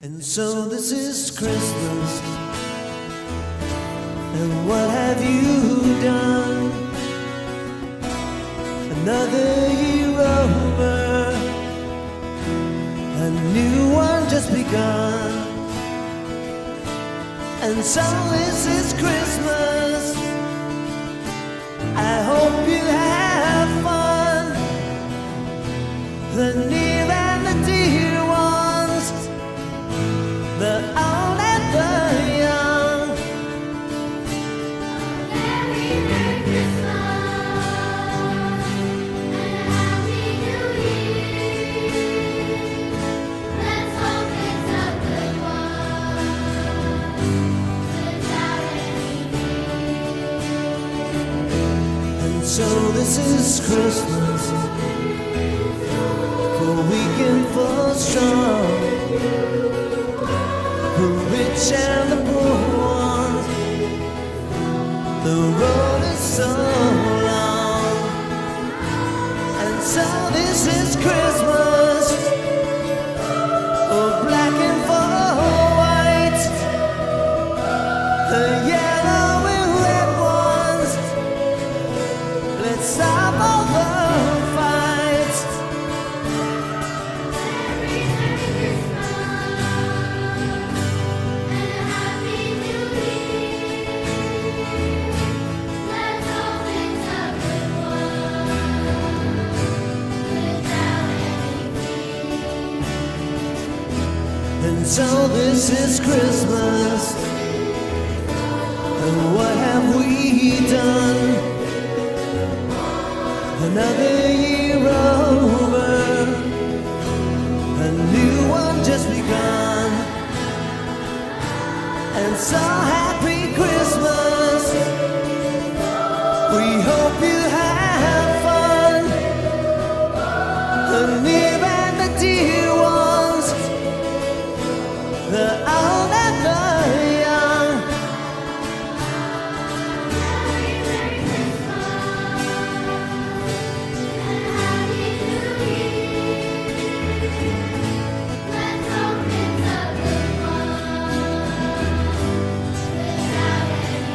And so this is Christmas, and what have you done? Another year over, a new one just begun. And so this is Christmas, I hope you have fun. The near and the dear ones, the old and the young. Merry Christmas and a Happy New Year. Let's hope it's a good one without any fear. And so this is Christmas, for weak and for strong, the rich and the poor ones. The road is so long, and so this is Christmas, for black and for white, the yellow and red ones. Let's stop all the fights. Merry Christmas and a Happy New Year. Let's hope it's a good one without any fear. And so this is Christmas, and what have we done? Another year over, a new one just begun. And so happy Christmas, we hope you have fun. The near and the dear ones, the old and the young. Merry Christmas and a Happy New Year. Let's hope it's a good one without any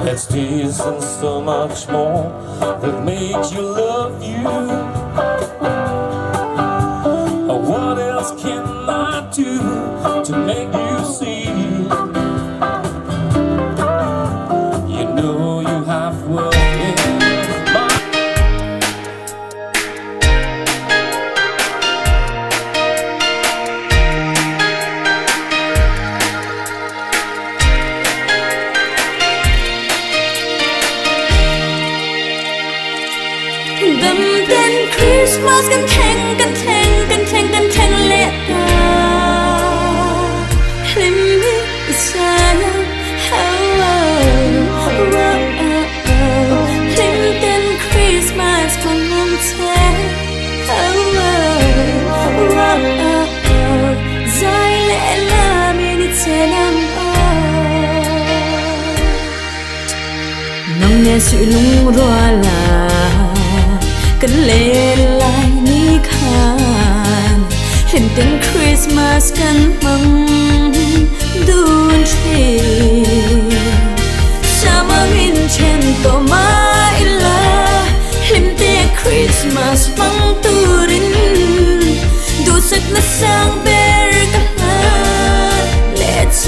That's this and so much more that makes you love you. What else can I do to make you see? You know you have work in my đâm tên Christmasกันแข่งกันแข่งกันแข่งกันแข่งเละตาลิมมิสานาฮาวลิมเต้นคริสต์มาสของน้องเธอฮาวใจเละลาไม่ได้เธอน้ำอ้อน้องแน่สุลุงรัวลากันเล่นลายนิทานเห็นเป็นคริสต์มาสกันมังดูนเชชามาวินเชนโตมาอิลาเห็นแต่คริสต์มาสมังตูรินดูสักละสังเบรกันลาเลเจ